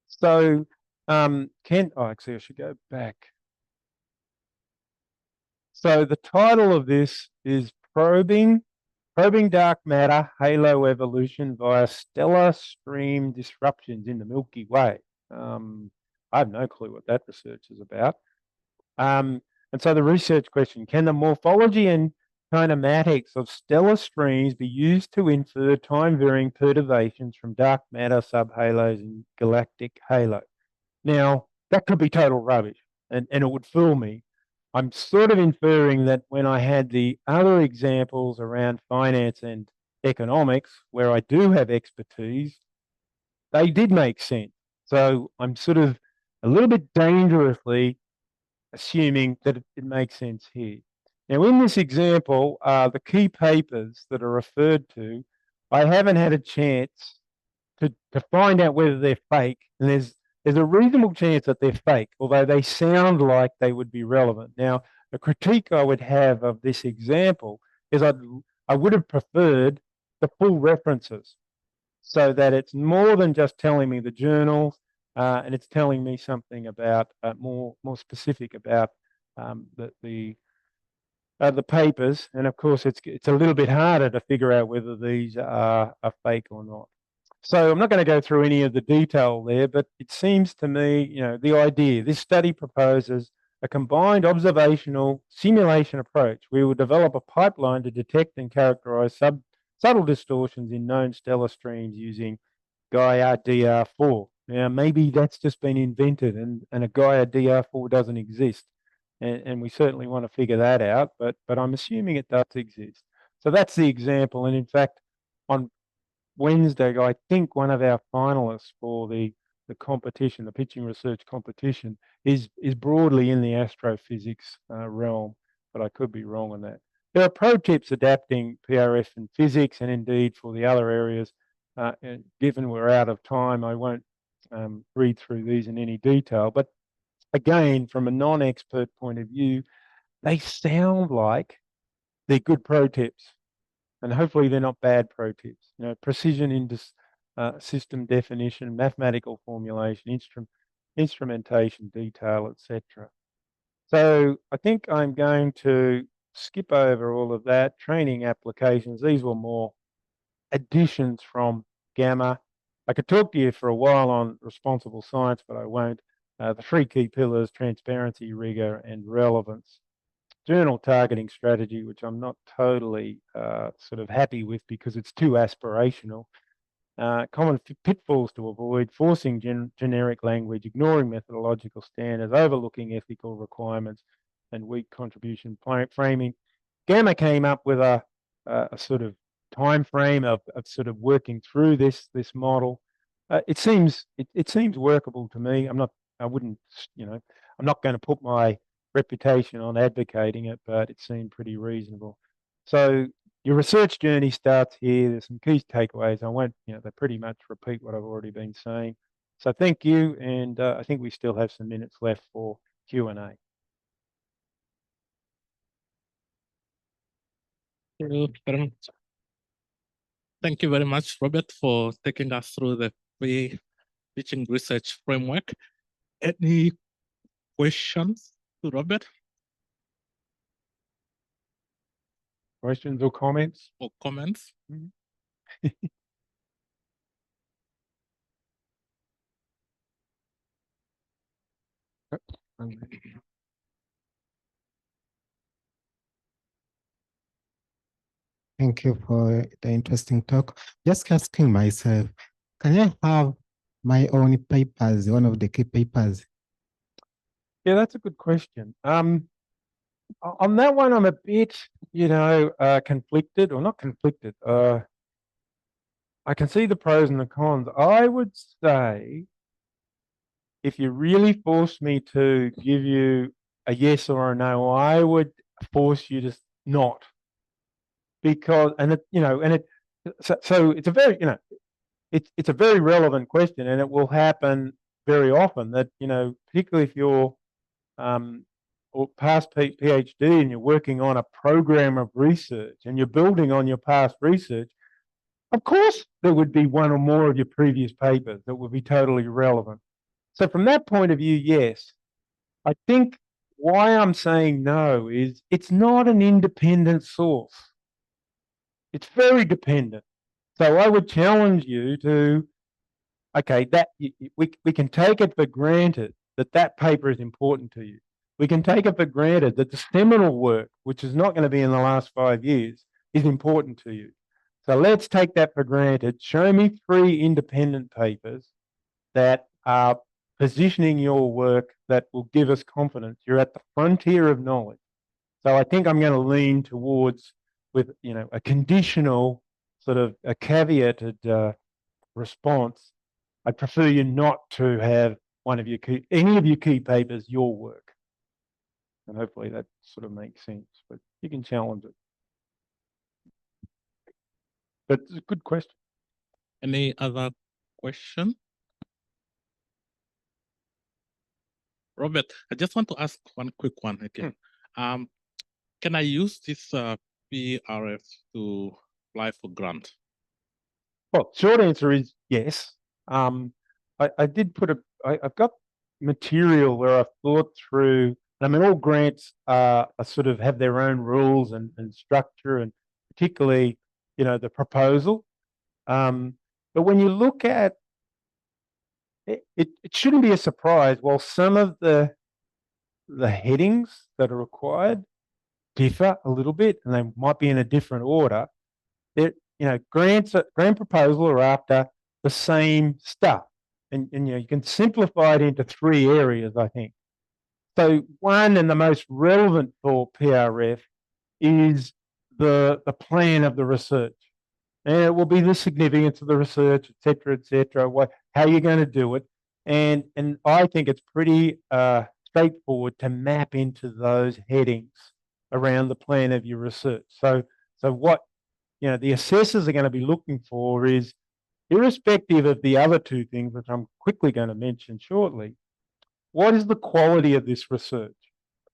So actually I should go back. So the title of this is Probing Dark Matter Halo Evolution via Stellar Stream Disruptions in the Milky Way. I have no clue what that research is about. And so the research question, can the morphology and kinematics of stellar streams be used to infer time-varying perturbations from dark matter subhalos and galactic halo? Now, that could be total rubbish, and it would fool me. I'm sort of inferring that when I had the other examples around finance and economics, where I do have expertise, they did make sense. So I'm sort of a little bit dangerously assuming that it makes sense here. Now, in this example, the key papers that are referred to, I haven't had a chance to find out whether they're fake. And there's a reasonable chance that they're fake, although they sound like they would be relevant. Now, the critique I would have of this example is I would have preferred the full references so that it's more than just telling me the journals, and it's telling me something about more specific about the papers. And of course, it's a little bit harder to figure out whether these are fake or not. So I'm not going to go through any of the detail there, but it seems to me, the idea, this study proposes a combined observational simulation approach. We will develop a pipeline to detect and characterize subtle distortions in known stellar streams using Gaia DR4. Now, maybe that's just been invented and a Gaia DR4 doesn't exist. And we certainly want to figure that out, but I'm assuming it does exist. So that's the example. And in fact, on Wednesday, I think one of our finalists for the competition, the pitching research competition, is broadly in the astrophysics realm, but I could be wrong on that. There are pro tips adapting PRF in physics and indeed for the other areas. Given we're out of time, I won't read through these in any detail, but again, from a non-expert point of view, they sound like they're good pro tips, and hopefully they're not bad pro tips. You know, precision in system definition, mathematical formulation, instrumentation, detail, etc. So I think I'm going to skip over all of that. Training applications, these were more additions from Gamma. I could talk to you for a while on responsible science, but I won't. The 3 key pillars: transparency, rigor, and relevance. Journal targeting strategy, which I'm not totally sort of happy with because it's too aspirational. Common pitfalls to avoid: forcing generic language, ignoring methodological standards, overlooking ethical requirements, and weak contribution framing. Gamma came up with a sort of time frame of sort of working through this model. It seems workable to me. I wouldn't, you know, I'm not going to put my reputation on advocating it, but it seemed pretty reasonable. So your research journey starts here. There's some key takeaways. I won't, you know, they pretty much repeat what I've already been saying. So thank you, and I think we still have some minutes left for Q&A. Thank you very much, Robert, for taking us through the pre-teaching research framework. Any questions to Robert? Questions or comments? Or comments? Thank you for the interesting talk. Just asking myself, can I have my own papers, one of the key papers? Yeah, that's a good question. On that one, I'm a bit, you know, conflicted, or not conflicted. I can see the pros and the cons. I would say, if you really force me to give you a yes or a no, I would force you to not, because, and it, you know, and it, so it's a very, you know, it's a very relevant question, and it will happen very often that, you know, particularly if you're or past PhD and you're working on a program of research and you're building on your past research, of course there would be one or more of your previous papers that would be totally relevant. So from that point of view, yes. I think why I'm saying no is it's not an independent source. It's very dependent. So I would challenge you to, okay, that we can take it for granted that that paper is important to you. We can take it for granted that the seminal work, which is not going to be in the last 5 years, is important to you. So let's take that for granted. Show me 3 independent papers that are positioning your work that will give us confidence. You're at the frontier of knowledge. So I think I'm going to lean towards, with, you know, a conditional sort of a caveated response. I prefer you not to have any of your key papers your work. And hopefully that sort of makes sense, but you can challenge it. But it's a good question. Any other question? Robert, I just want to ask one quick one again. Can I use this PRF to apply for grant? Well, short answer is yes. I did put I've got material where I've thought through. I mean, all grants are sort of have their own rules and structure, and particularly, you know, the proposal. But when you look at it, it shouldn't be a surprise. While some of the headings that are required differ a little bit, and they might be in a different order, you know, grant proposal are after the same stuff, and you know, you can simplify it into 3 areas, I think. So one, and the most relevant for PRF, is the plan of the research, and it will be the significance of the research, et cetera, how you're going to do it, and I think it's pretty straightforward to map into those headings around the plan of your research. So what, you know, the assessors are going to be looking for is, irrespective of the other 2 things, which I'm quickly going to mention shortly, what is the quality of this research?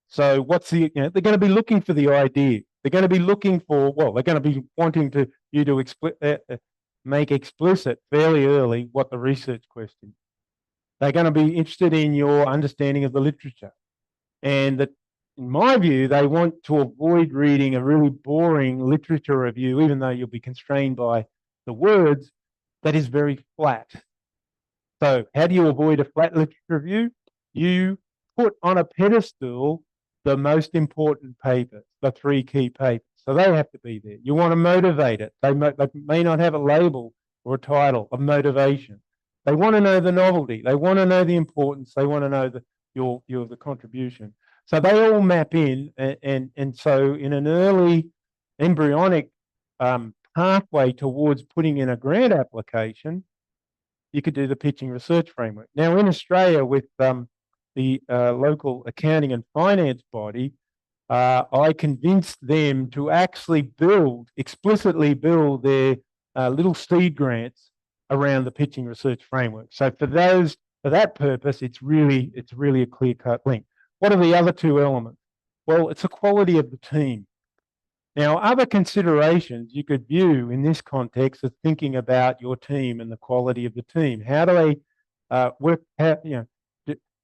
So what's the, they're going to be looking for the idea. They're going to be looking for, well, they're going to be wanting you to make explicit fairly early what the research question is. They're going to be interested in your understanding of the literature. And that, in my view, they want to avoid reading a really boring literature review, even though you'll be constrained by the words, that is very flat. So how do you avoid a flat literature review? You put on a pedestal the most important papers, the 3 key papers. So they have to be there. You want to motivate it. They may not have a label or a title of motivation. They want to know the novelty. They want to know the importance. They want to know the contribution. So they all map in, and so in an early embryonic pathway towards putting in a grant application, you could do the pitching research framework. Now in Australia, with the local accounting and finance body, I convinced them to actually explicitly build their little seed grants around the pitching research framework. So for that purpose, it's really a clear-cut link. What are the other 2 elements? Well, it's the quality of the team. Now, other considerations you could view in this context of thinking about your team and the quality of the team. How do they work?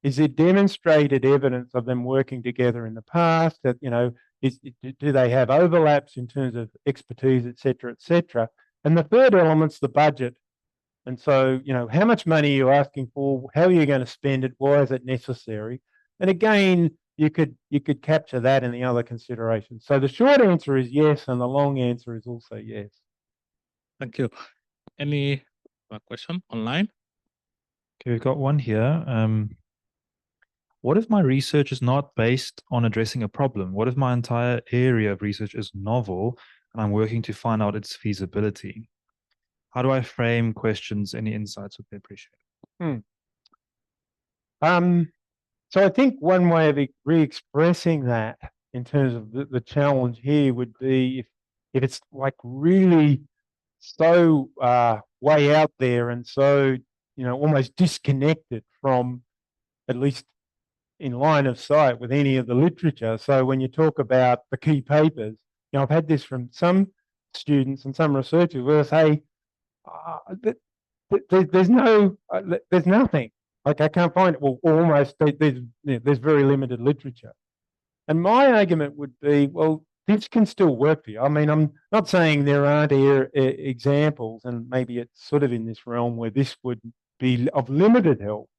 Is there demonstrated evidence of them working together in the past? That do they have overlaps in terms of expertise, et cetera, et cetera? And the third element's the budget. And so, how much money are you asking for? How are you going to spend it? Why is it necessary? And again, you could capture that in the other considerations. So the short answer is yes, and the long answer is also yes. Thank you. Any question online? Okay, we've got one here. What if my research is not based on addressing a problem? What if my entire area of research is novel and I'm working to find out its feasibility? How do I frame questions? Any insights would be appreciated. So I think one way of re-expressing that in terms of the challenge here would be if it's like really so way out there and so, almost disconnected from, at least in line of sight with any of the literature. So when you talk about the key papers, I've had this from some students and some researchers where they say, there's nothing. Like I can't find it. Well, almost there's very limited literature. And my argument would be, well, this can still work for you. I mean, I'm not saying there aren't examples, and maybe it's sort of in this realm where this would be of limited help.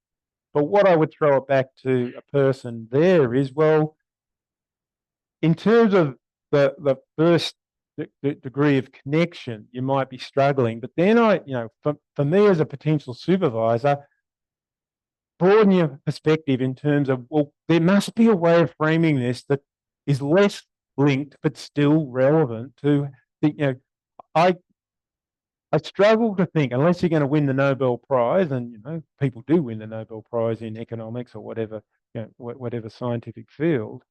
But what I would throw it back to a person there is, well, in terms of the first degree of connection, you might be struggling. But then for me as a potential supervisor, broaden your perspective in terms of, well, there must be a way of framing this that is less linked but still relevant to I struggle to think, unless you're going to win the Nobel Prize, and people do win the Nobel Prize in economics or whatever, whatever scientific field,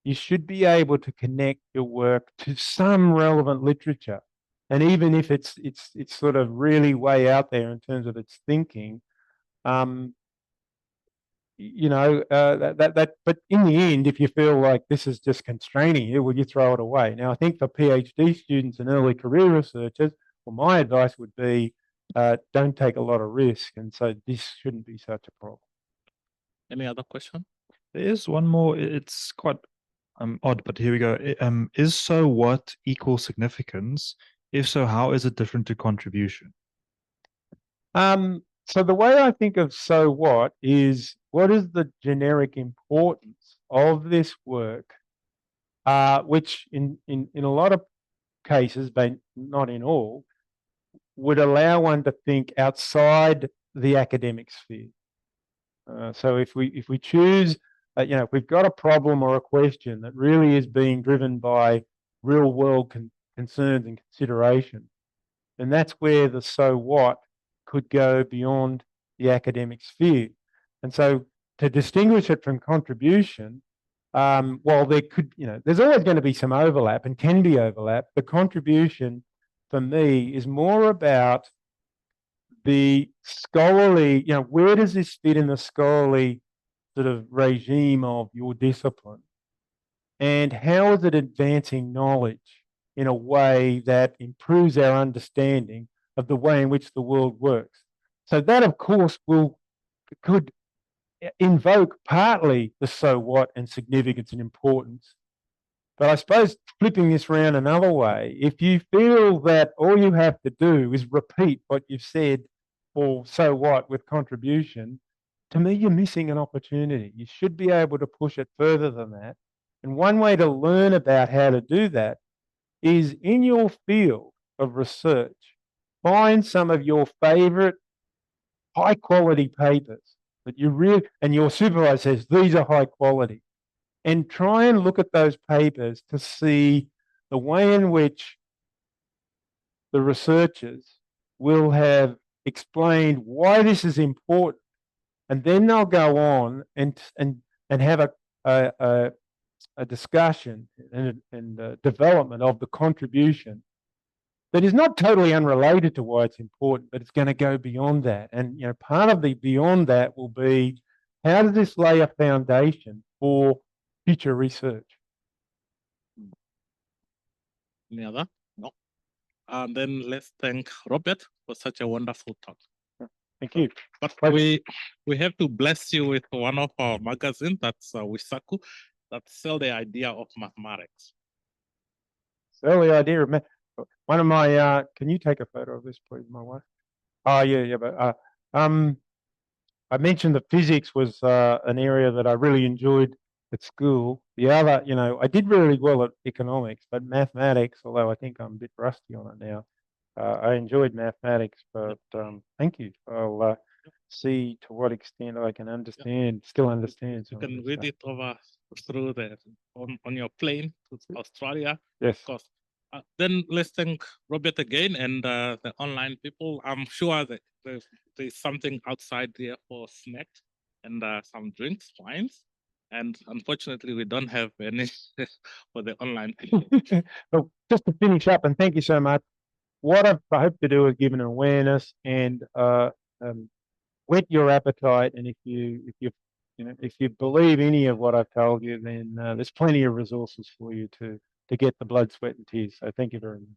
you should be able to connect your work to some relevant literature. And even if it's sort of really way out there in terms of its thinking, but in the end, if you feel like this is just constraining you, well, you throw it away. Now, I think for PhD students and early career researchers, well, my advice would be don't take a lot of risk. And so this shouldn't be such a problem. Any other question? There is one more. It's quite odd, but here we go. Is so what equal significance? If so, how is it different to contribution? So the way I think of so what is the generic importance of this work, which in a lot of cases, but not in all, would allow one to think outside the academic sphere. So if we choose, if we've got a problem or a question that really is being driven by real world concerns and consideration, then that's where the so what could go beyond the academic sphere. And so to distinguish it from contribution, while there could, there's always going to be some overlap and can be overlap, the contribution for me is more about the scholarly, where does this fit in the scholarly sort of regime of your discipline? And how is it advancing knowledge in a way that improves our understanding of the way in which the world works? So that, of course, could invoke partly the so what and significance and importance. But I suppose flipping this around another way, if you feel that all you have to do is repeat what you've said for so what with contribution, to me, you're missing an opportunity. You should be able to push it further than that. And one way to learn about how to do that is in your field of research, find some of your favorite high quality papers that you really, and your supervisor says, these are high quality. And try and look at those papers to see the way in which the researchers will have explained why this is important. And then they'll go on and have a discussion and development of the contribution that is not totally unrelated to why it's important, but it's going to go beyond that. And part of the beyond that will be, how does this lay a foundation for future research? Any other? No. And then let's thank Robert for such a wonderful talk. Thank you. But we have to bless you with one of our magazines, that's Wisaku, that sell the idea of mathematics. Sell the idea of one of my can you take a photo of this, please, my wife? Oh yeah, but I mentioned that physics was an area that I really enjoyed at school. The other, I did really well at economics, but mathematics, although I think I'm a bit rusty on it now, I enjoyed mathematics, but thank you. I'll see to what extent I can understand, still understand. You can read it over through on your plane to Australia. Yes. Of course. Then let's thank Robert again and the online people. I'm sure that there's something outside there for snacks and some drinks, wines. And unfortunately, we don't have any for the online people. But just to finish up, and thank you so much. What I hope to do is give an awareness and whet your appetite. And if you believe any of what I've told you, then there's plenty of resources for you to get the blood, sweat, and tears. So thank you very much.